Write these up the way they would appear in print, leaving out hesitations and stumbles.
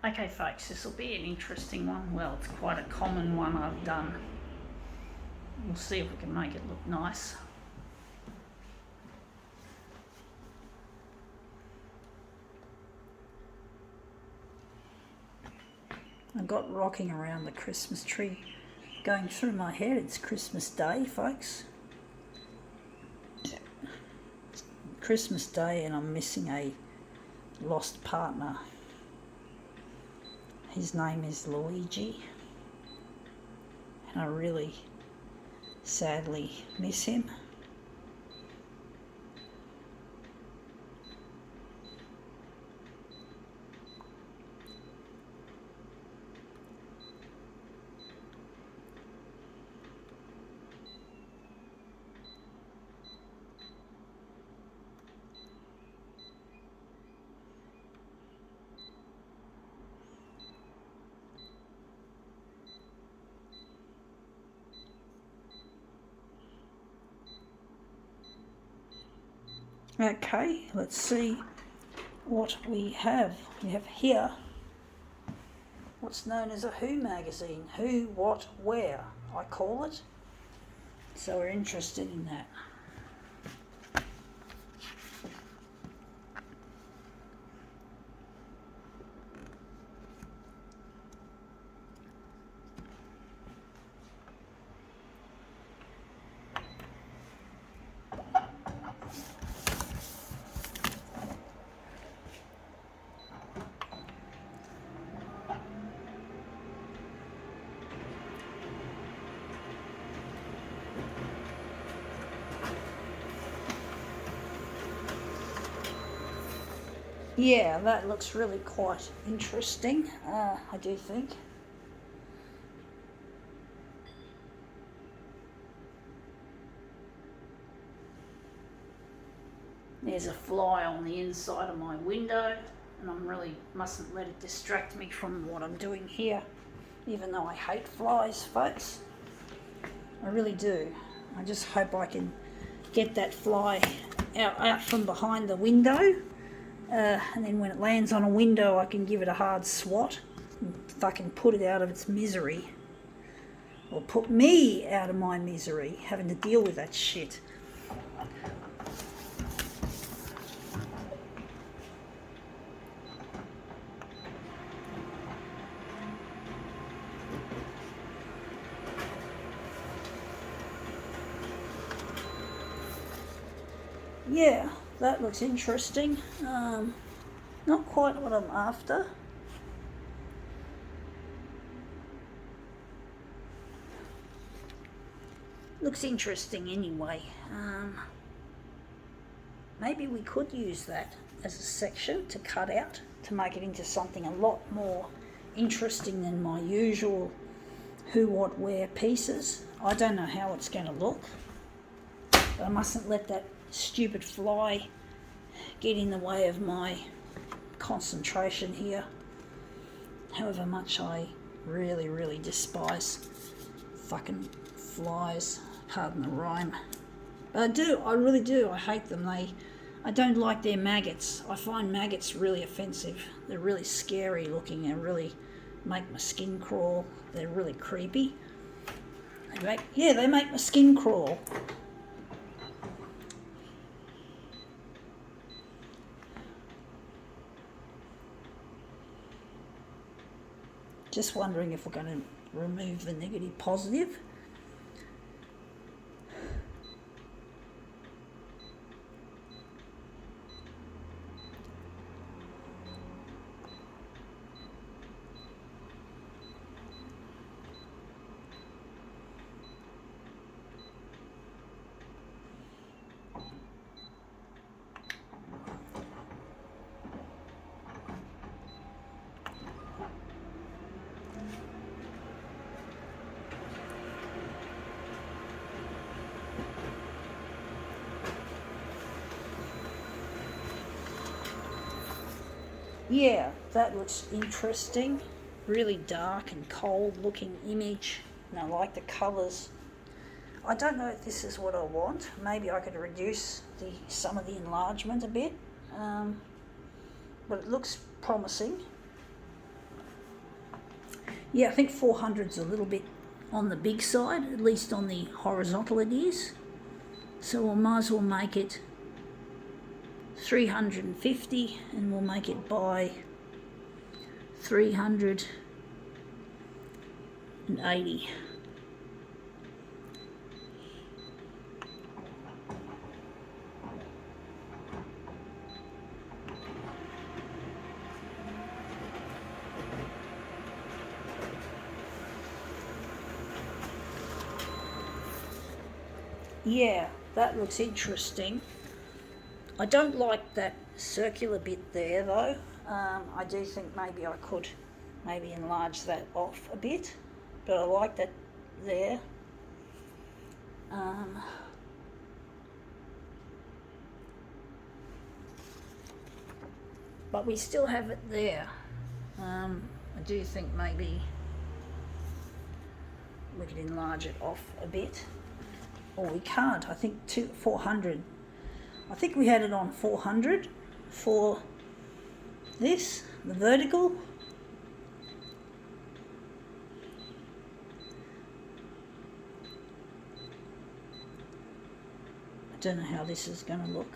Okay folks, this will be an interesting one. Well, it's quite a common one I've done. We'll see if we can make it look nice. I got rocking around the Christmas tree going through my head. It's Christmas Day, folks. Christmas Day, and I'm missing a lost partner. His name is Luigi, and I really sadly miss him. Okay, let's see what we have. We have here what's known as a Who magazine. Who, what, where, I call it. So we're interested in that. Yeah, that looks really quite interesting, I do think. There's a fly on the inside of my window, and I really mustn't let it distract me from what I'm doing here, even though I hate flies, folks. I really do. I just hope I can get that fly out from behind the window. And then when it lands on a window, I can give it a hard swat and fucking put it out of its misery. Or put me out of my misery, having to deal with that shit. Yeah, that looks interesting. Not quite what I'm after. Looks interesting anyway. Maybe we could use that as a section to cut out to make it into something a lot more interesting than my usual who, what, where pieces. I don't know how it's going to look, but I mustn't let that stupid fly get in the way of my concentration here. However much I really, really despise fucking flies, pardon the rhyme. But I really do, I hate them. I don't like their maggots. I find maggots really offensive. They're really scary looking and really make my skin crawl. They're really creepy. They make my skin crawl. Just wondering if we're going to remove the negative positive. Yeah, that looks interesting. Really dark and cold looking image, and I like the colours. I don't know if this is what I want. Maybe I could reduce some of the enlargement a bit, but it looks promising. Yeah, I think 400's a little bit on the big side, at least on the horizontal it is. So we might as well make it 350 and we'll make it by 380. Yeah, that looks interesting. I don't like that circular bit there though. I do think maybe I could maybe enlarge that off a bit, but I like that there. But we still have it there. I do think maybe we could enlarge it off a bit. Or we can't. I think 400. I think we had it on 400 for this, the vertical. I don't know how this is going to look.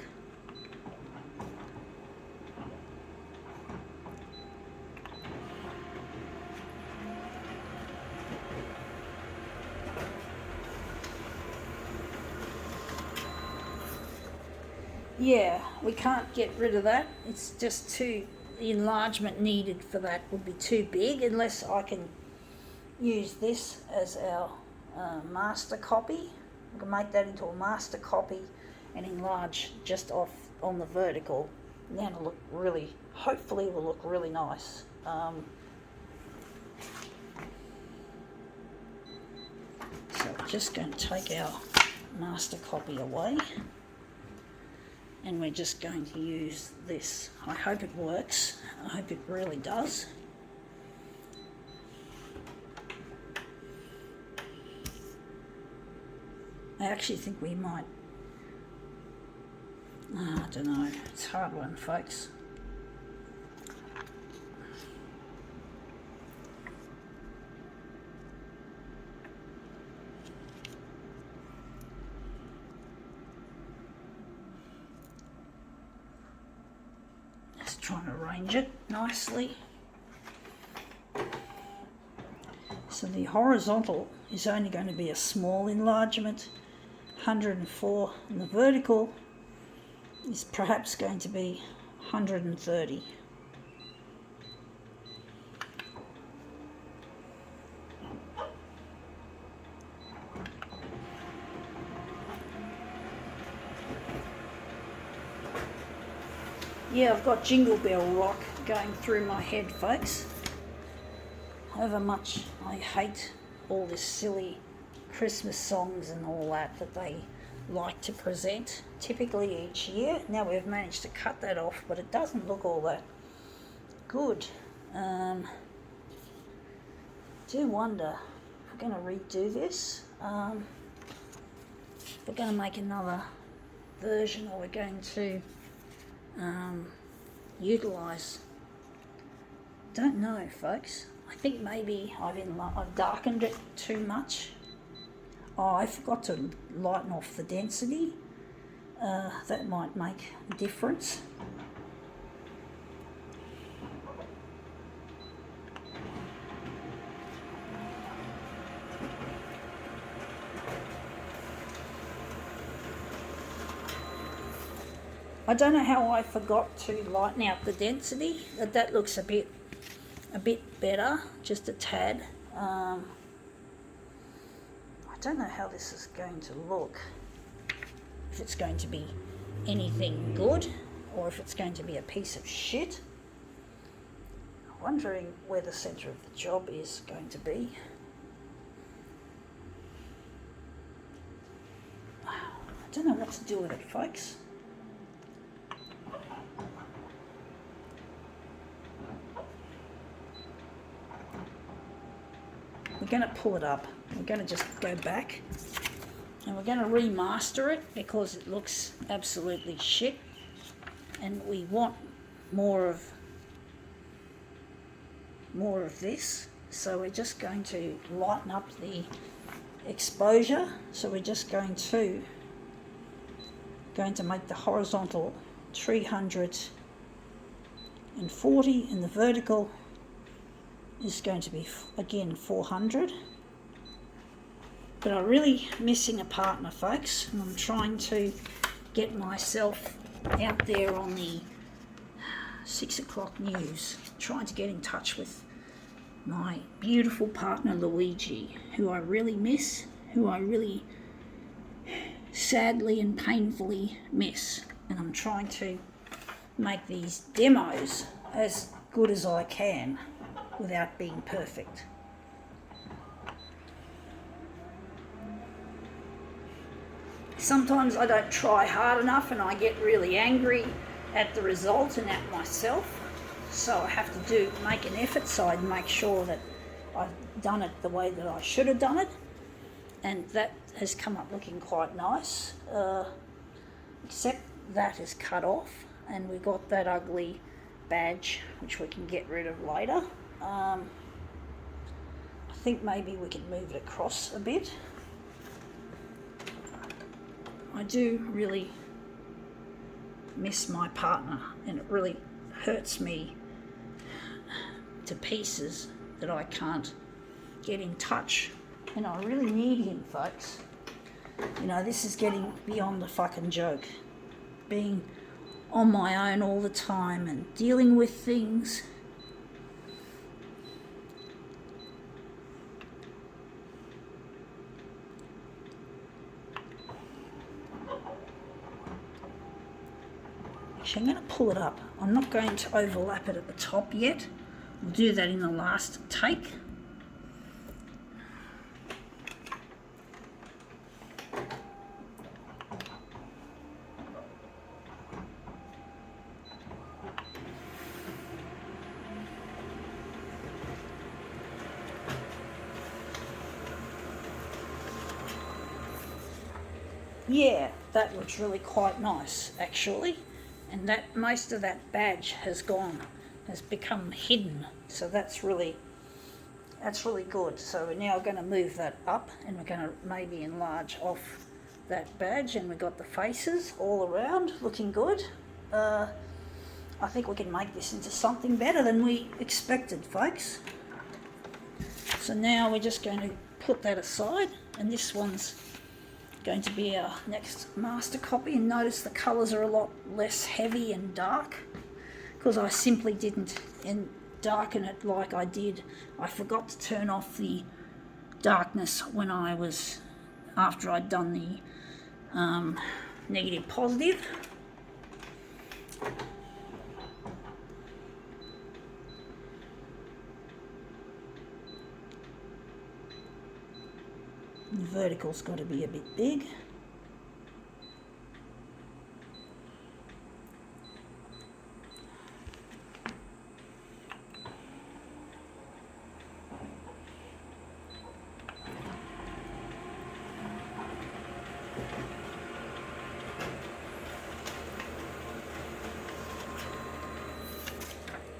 Yeah, we can't get rid of that. It's just the enlargement needed for that would be too big unless I can use this as our master copy. We can make that into a master copy and enlarge just off on the vertical. And then it'll look really, hopefully it will look really nice. So we're just going to take our master copy away. And we're just going to use this. I hope it works. I hope it really does. I actually think we might... I don't know. It's a hard one, folks. Trying to arrange it nicely. So the horizontal is only going to be a small enlargement, 104, and the vertical is perhaps going to be 130. Yeah, I've got Jingle Bell Rock going through my head, folks. However much I hate all this silly Christmas songs and all that they like to present, typically each year. Now we've managed to cut that off, but it doesn't look all that good. Do wonder if we're going to redo this. If we're going to make another version, or we're going to utilise. Don't know, folks. I think maybe I've darkened it too much. Oh, I forgot to lighten off the density. That might make a difference. I don't know how I forgot to lighten out the density. That looks a bit better, just a tad. I don't know how this is going to look. If it's going to be anything good, or if it's going to be a piece of shit. I'm wondering where the centre of the job is going to be. I don't know what to do with it, folks. We're going to pull it up. We're going to just go back and we're going to remaster it because it looks absolutely shit, and we want more of this. So we're just going to lighten up the exposure. So we're just going to make the horizontal 340 and the vertical is going to be again 400. But I'm really missing a partner, folks, and I'm trying to get myself out there on the 6 o'clock news, trying to get in touch with my beautiful partner Luigi, who I really miss, who I really sadly and painfully miss. And I'm trying to make these demos as good as I can without being perfect. Sometimes I don't try hard enough and I get really angry at the result and at myself. So I have to make an effort so I make sure that I've done it the way that I should have done it. And that has come up looking quite nice, except that is cut off and we got that ugly badge which we can get rid of later. I think maybe we can move it across a bit. I do really miss my partner and it really hurts me to pieces that I can't get in touch, and I really need him, folks. You know, this is getting beyond the fucking joke. Being on my own all the time and dealing with things. Actually, I'm going to pull it up. I'm not going to overlap it at the top yet. We'll do that in the last take. Yeah, that looks really quite nice, actually. And that most of that badge has become hidden. So that's really good. So we're now going to move that up and we're going to maybe enlarge off that badge, and we've got the faces all around looking good. I think we can make this into something better than we expected, folks. So now we're just going to put that aside, and this one's going to be our next master copy. And notice the colours are a lot less heavy and dark because I simply didn't darken it like I did. I forgot to turn off the darkness when after I'd done the negative positive. The vertical's got to be a bit big.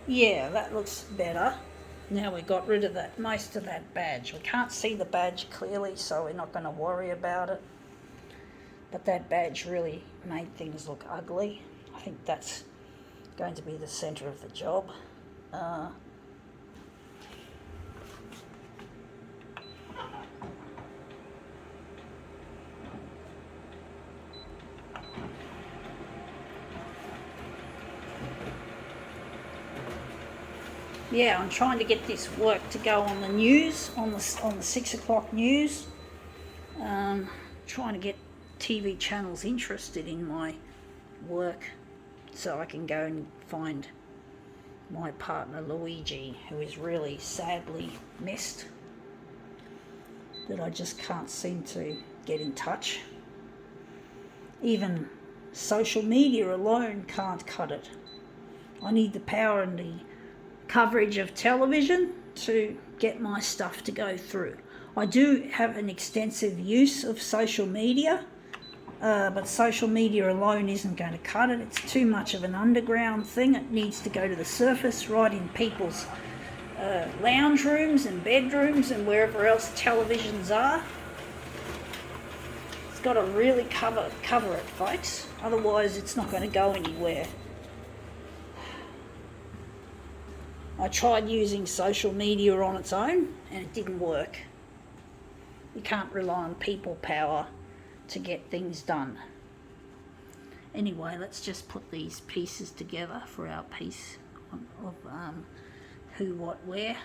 Yeah, that looks better. Now we got rid of most of that badge. We can't see the badge clearly, so we're not going to worry about it. But that badge really made things look ugly. I think that's going to be the centre of the job. Yeah, I'm trying to get this work to go on the news, on the 6 o'clock news. Trying to get TV channels interested in my work so I can go and find my partner Luigi, who is really sadly missed, that I just can't seem to get in touch. Even social media alone can't cut it. I need the power and the coverage of television to get my stuff to go through. I do have an extensive use of social media, but social media alone isn't going to cut it. It's too much of an underground thing. It needs to go to the surface, right in people's lounge rooms and bedrooms and wherever else televisions are. It's got to really cover it, folks. Otherwise, it's not going to go anywhere. I tried using social media on its own and it didn't work. You can't rely on people power to get things done. Anyway, let's just put these pieces together for our piece of who, what, where.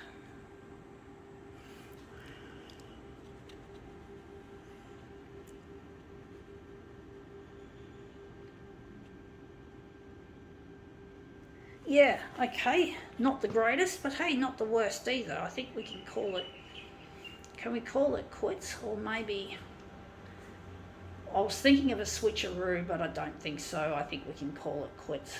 Yeah, okay, not the greatest, but hey, not the worst either. I think we can call it, can we call it quits? Or maybe, I was thinking of a switcheroo, but I don't think so. I think we can call it quits.